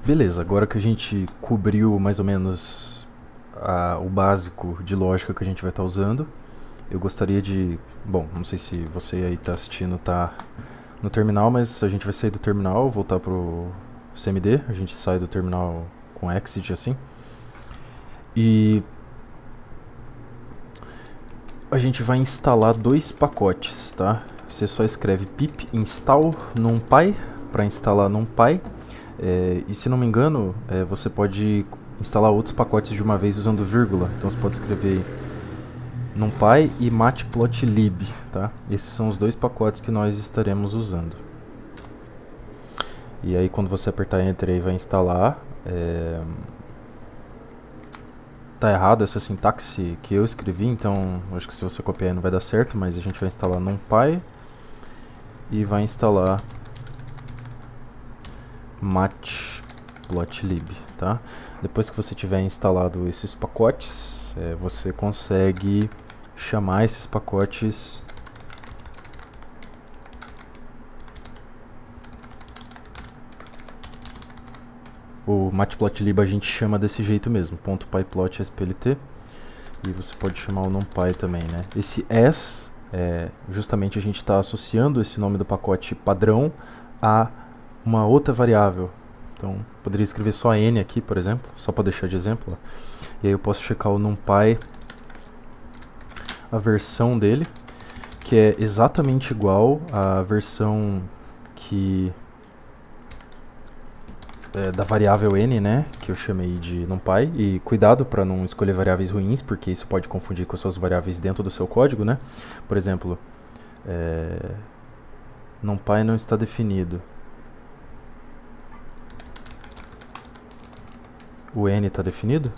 Beleza, agora que a gente cobriu mais ou menos o básico de lógica que a gente vai estar usando, eu gostaria de... Bom, não sei se você aí está assistindo tá no terminal, mas a gente vai sair do terminal, voltar pro CMD, a gente sai do terminal com exit assim. E a gente vai instalar dois pacotes, tá? Você só escreve pip install numpy para instalar numpy. E se não me engano, você pode instalar outros pacotes de uma vez usando vírgula. Então você pode escrever numpy e matplotlib, tá? Esses são os dois pacotes que nós estaremos usando. E aí quando você apertar Enter aí vai instalar. Tá errado essa sintaxe que eu escrevi, então acho que se você copiar aí não vai dar certo, mas a gente vai instalar numpy e vai instalar matplotlib, tá? Depois que você tiver instalado esses pacotes, você consegue chamar esses pacotes o matplotlib a gente chama desse jeito mesmo, .pyplot splt, e você pode chamar o numpy também, né? Esse as, justamente a gente está associando esse nome do pacote padrão a uma outra variável. Então, poderia escrever só n aqui, por exemplo, só para deixar de exemplo. E aí eu posso checar o numpy, a versão dele, que é exatamente igual à versão que da variável n, né, que eu chamei de numpy. E cuidado para não escolher variáveis ruins, porque isso pode confundir com as suas variáveis dentro do seu código, né? Por exemplo, numpy não está definido. O n está definido?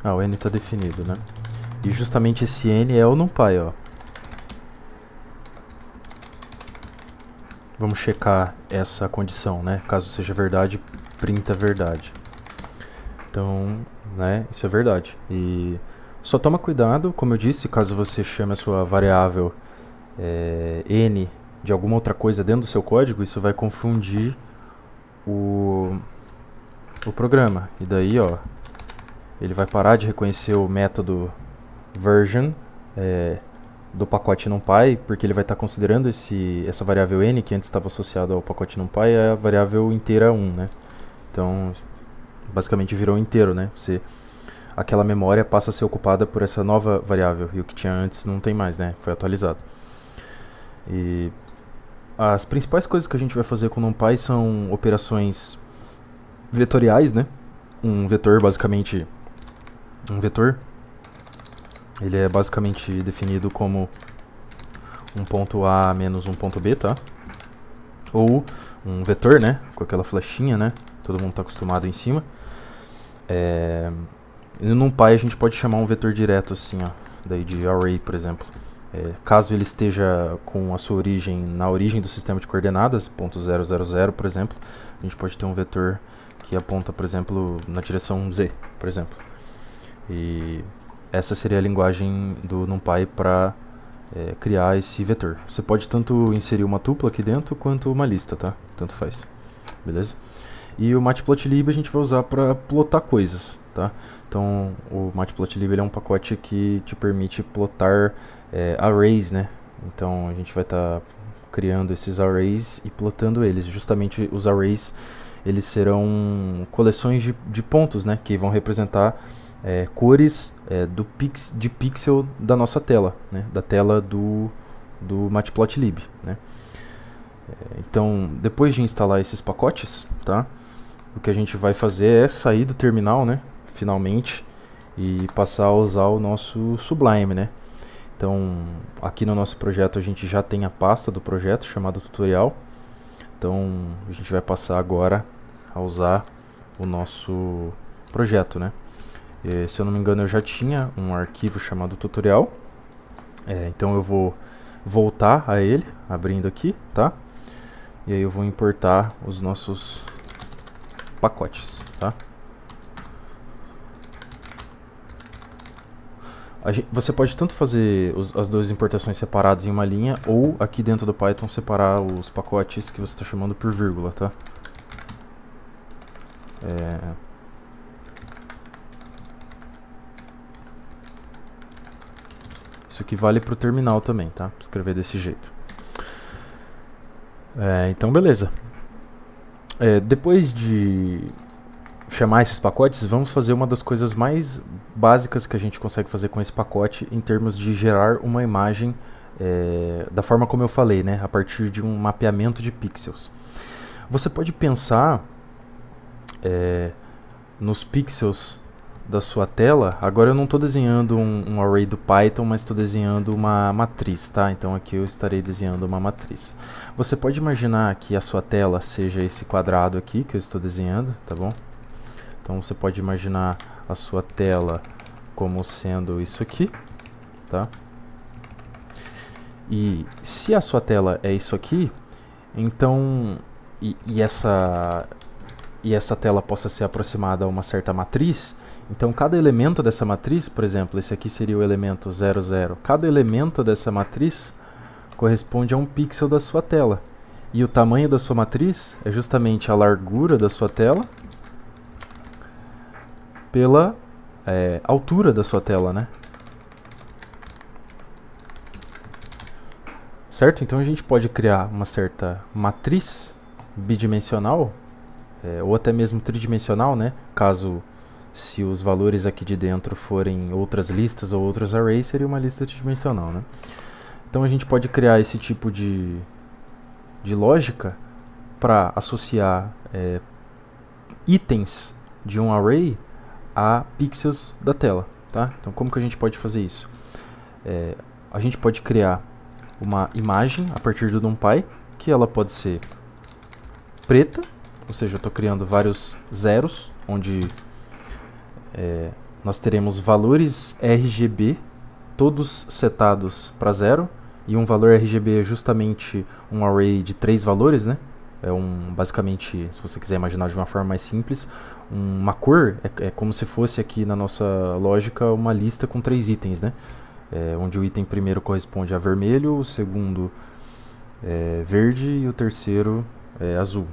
Ah, o n está definido, né? E justamente esse n é o numpy, ó. Vamos checar essa condição, né? Caso seja verdade, printa verdade. Então, né, isso é verdade. E só toma cuidado, como eu disse, caso você chame a sua variável n de alguma outra coisa dentro do seu código, isso vai confundir o programa. E daí, ó, ele vai parar de reconhecer o método version do pacote numpy, porque ele vai estar considerando essa variável n, que antes estava associada ao pacote numpy, é a variável inteira 1, né? Então, basicamente virou inteiro, né? Aquela memória passa a ser ocupada por essa nova variável, e o que tinha antes não tem mais, né? Foi atualizado. E as principais coisas que a gente vai fazer com o numpy são operações vetoriais, né? Um vetor, basicamente, ele é basicamente definido como um ponto A menos um ponto B, tá? Ou um vetor, né? Com aquela flechinha, né? Todo mundo está acostumado em cima. No NumPy a gente pode chamar um vetor direto assim, ó, daí de array, por exemplo. Caso ele esteja com a sua origem na origem do sistema de coordenadas, .000, por exemplo, a gente pode ter um vetor que aponta, por exemplo, na direção Z, por exemplo. E essa seria a linguagem do NumPy para criar esse vetor. Você pode tanto inserir uma tupla aqui dentro quanto uma lista, tá? Tanto faz. Beleza? E o matplotlib a gente vai usar para plotar coisas, tá? Então, o matplotlib ele é um pacote que te permite plotar arrays, né? Então, a gente vai estar criando esses arrays e plotando eles. Justamente os arrays, eles serão coleções de pontos, né? Que vão representar cores de pixel da nossa tela, né? Da tela do matplotlib, né? Então, depois de instalar esses pacotes, tá? O que a gente vai fazer é sair do terminal, né? Finalmente, e passar a usar o nosso Sublime, né? Então, aqui no nosso projeto a gente já tem a pasta do projeto chamado tutorial. Então, a gente vai passar agora a usar o nosso projeto, né? Se eu não me engano, eu já tinha um arquivo chamado tutorial. Então eu vou voltar a ele, abrindo aqui, tá? E aí eu vou importar os nossos pacotes, tá? Você pode tanto fazer as duas importações separadas em uma linha, ou aqui dentro do Python separar os pacotes que você está chamando por vírgula, tá? Isso aqui vale para o terminal também, tá? Escrever desse jeito. Então, beleza. Depois de chamar esses pacotes, vamos fazer uma das coisas mais básicas que a gente consegue fazer com esse pacote em termos de gerar uma imagem da forma como eu falei, né? A partir de um mapeamento de pixels. Você pode pensar nos pixels da sua tela. Agora eu não estou desenhando um array do Python, mas estou desenhando uma matriz, tá? Então aqui eu estarei desenhando uma matriz. Você pode imaginar que a sua tela seja esse quadrado aqui que eu estou desenhando, tá bom? Então você pode imaginar a sua tela como sendo isso aqui, tá? E se a sua tela é isso aqui, então e essa tela possa ser aproximada a uma certa matriz, então cada elemento dessa matriz, por exemplo, esse aqui seria o elemento 0, 0. Cada elemento dessa matriz corresponde a um pixel da sua tela. E o tamanho da sua matriz é justamente a largura da sua tela pela altura da sua tela, né? Certo? Então a gente pode criar uma certa matriz bidimensional, ou até mesmo tridimensional, né? Caso se os valores aqui de dentro forem outras listas ou outros arrays, seria uma lista tridimensional, né? Então a gente pode criar esse tipo de lógica para associar itens de um array a pixels da tela, tá? Então como que a gente pode fazer isso? A gente pode criar uma imagem a partir do NumPy, que ela pode ser preta, ou seja, eu estou criando vários zeros, onde nós teremos valores RGB, todos setados para 0, e um valor RGB é justamente um array de 3 valores, né? Basicamente, se você quiser imaginar de uma forma mais simples, uma cor é como se fosse aqui na nossa lógica uma lista com 3 itens, né? Onde o item primeiro corresponde a vermelho, o segundo verde e o terceiro azul.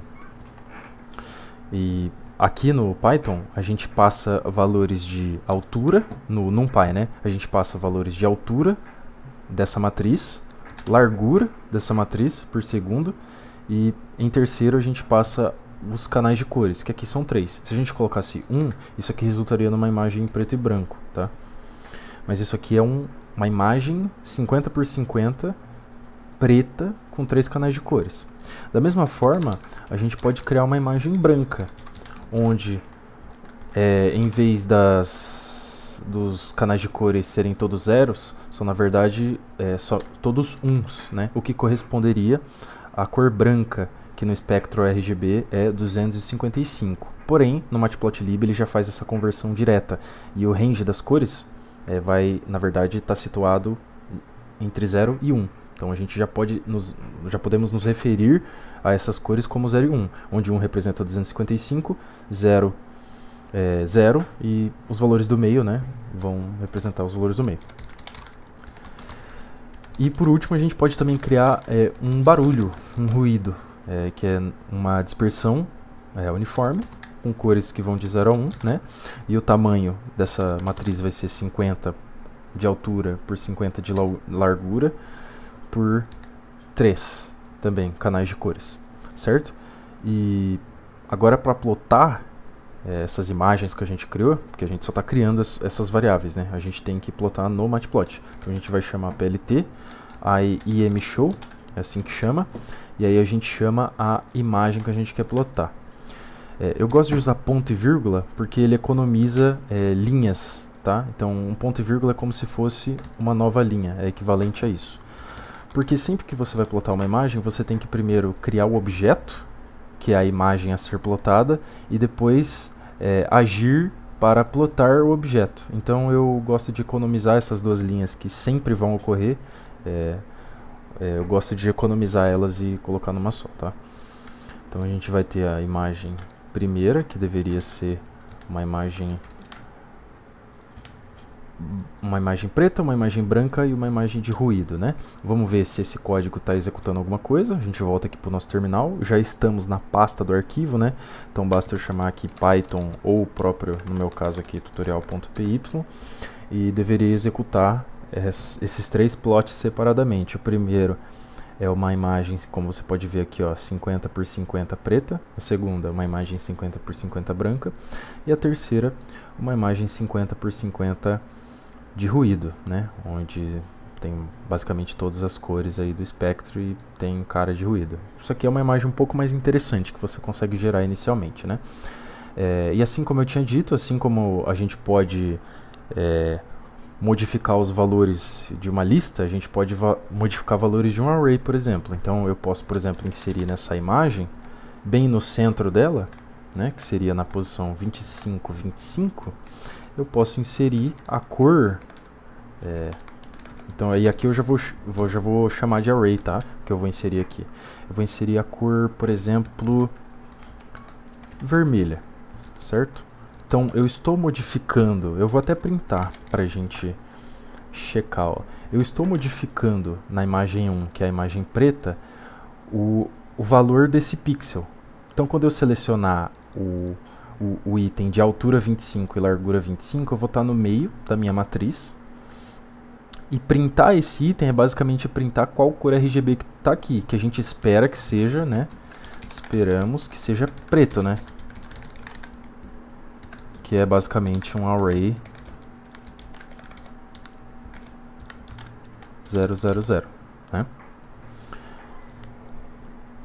E aqui no Python a gente passa valores de altura, no NumPy, né? A gente passa valores de altura dessa matriz, largura dessa matriz por segundo, e em terceiro a gente passa os canais de cores, que aqui são 3. Se a gente colocasse 1, isso aqui resultaria numa imagem em preto e branco, tá? Mas isso aqui é uma imagem 50 por 50 preta com 3 canais de cores. Da mesma forma, a gente pode criar uma imagem branca, onde em vez dos canais de cores serem todos zeros, são na verdade só todos uns, né? O que corresponderia à cor branca, que no espectro RGB é 255. Porém, no Matplotlib ele já faz essa conversão direta, e o range das cores vai, na verdade, estar situado entre 0 e 1. Então a gente já podemos nos referir a essas cores como 0 e 1, onde 1 representa 255, 0 é 0 e os valores do meio, né, vão representar os valores do meio. E por último a gente pode também criar um barulho, um ruído, que é uma dispersão uniforme, com cores que vão de 0 a 1, né, e o tamanho dessa matriz vai ser 50 de altura por 50 de largura por 3 também canais de cores, certo? E agora para plotar essas imagens que a gente criou, porque a gente só está criando essas variáveis, né? A gente tem que plotar no Matplot. Então a gente vai chamar plt imshow, é assim que chama, e aí a gente chama a imagem que a gente quer plotar. Eu gosto de usar ponto e vírgula porque ele economiza linhas, tá? Então um ponto e vírgula é como se fosse uma nova linha, é equivalente a isso. Porque sempre que você vai plotar uma imagem, você tem que primeiro criar o objeto, que é a imagem a ser plotada, e depois agir para plotar o objeto. Então eu gosto de economizar essas duas linhas que sempre vão ocorrer. Eu gosto de economizar elas e colocar numa só, tá? Então a gente vai ter a imagem primeira, que deveria ser uma imagem uma imagem preta, uma imagem branca e uma imagem de ruído, né? Vamos ver se esse código está executando alguma coisa. A gente volta aqui para o nosso terminal. Já estamos na pasta do arquivo, né? Então basta eu chamar aqui Python ou o próprio, no meu caso aqui, tutorial.py, e deveria executar esses 3 plots separadamente. O primeiro é uma imagem, como você pode ver aqui, ó, 50 por 50 preta. A segunda, uma imagem 50 por 50 branca. E a terceira, uma imagem 50 por 50 de ruído, né? Onde tem basicamente todas as cores aí do espectro e tem cara de ruído. Isso aqui é uma imagem um pouco mais interessante que você consegue gerar inicialmente, né? E assim como eu tinha dito, assim como a gente pode modificar os valores de uma lista, a gente pode modificar valores de um array, por exemplo. Então eu posso, por exemplo, inserir nessa imagem, bem no centro dela, né, que seria na posição 25, 25, eu posso inserir a cor. Então aí aqui eu já vou chamar de array, tá? Que eu vou inserir aqui. Eu vou inserir a cor, por exemplo, vermelha, certo? Então eu estou modificando, eu vou até printar para a gente checar, ó. Eu estou modificando na imagem 1, que é a imagem preta, o valor desse pixel. Então quando eu selecionar o item de altura 25 e largura 25, eu vou estar no meio da minha matriz. E printar esse item é basicamente printar qual cor RGB que está aqui, que a gente espera que seja, né? Esperamos que seja preto, né? Que é basicamente um array 000, né?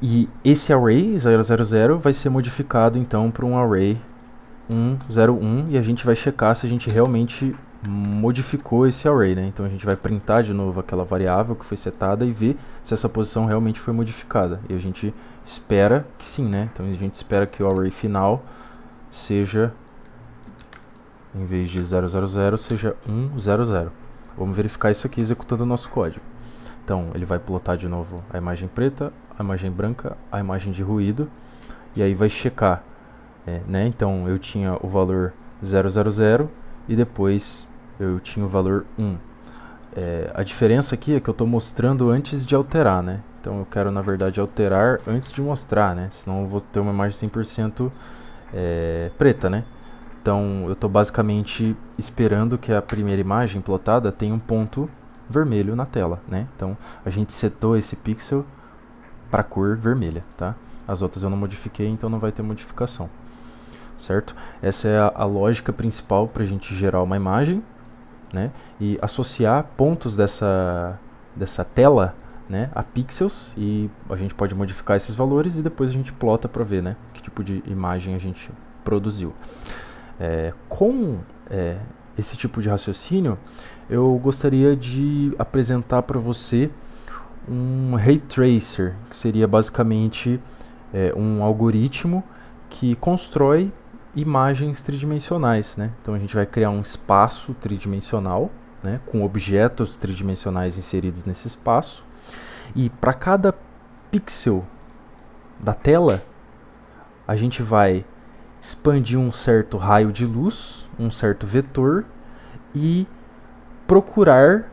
E esse array 000 vai ser modificado então para um array 101 e a gente vai checar se a gente realmente modificou esse array, né? Então a gente vai printar de novo aquela variável que foi setada e ver se essa posição realmente foi modificada. E a gente espera que sim, né? Então a gente espera que o array final seja, em vez de 000, seja 100. Vamos verificar isso aqui executando o nosso código. Então ele vai plotar de novo a imagem preta, a imagem branca, a imagem de ruído, e aí vai checar, né? Então eu tinha o valor 000 e depois eu tinha o valor 1. A diferença aqui é que eu estou mostrando antes de alterar, né? Então eu quero na verdade alterar antes de mostrar, né? Senão eu vou ter uma imagem 100% preta, né? Então eu estou basicamente esperando que a primeira imagem plotada tenha um ponto vermelho na tela, né? Então a gente setou esse pixel para cor vermelha, tá? As outras eu não modifiquei, então não vai ter modificação, certo? Essa é a lógica principal para a gente gerar uma imagem, né? E associar pontos dessa tela, né, a pixels, e a gente pode modificar esses valores e depois a gente plota para ver, né, que tipo de imagem a gente produziu. Com esse tipo de raciocínio, eu gostaria de apresentar para você um Ray Tracer, que seria basicamente um algoritmo que constrói imagens tridimensionais, né? Então a gente vai criar um espaço tridimensional, né, com objetos tridimensionais inseridos nesse espaço, e para cada pixel da tela a gente vai expandir um certo raio de luz, um certo vetor, e procurar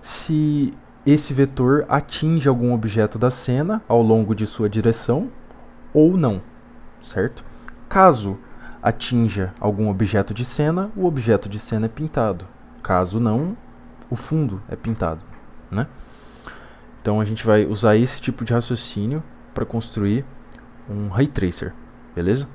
se esse vetor atinge algum objeto da cena ao longo de sua direção ou não, certo? Caso atinja algum objeto de cena, o objeto de cena é pintado. Caso não, o fundo é pintado, né? Então a gente vai usar esse tipo de raciocínio para construir um Ray Tracer, beleza?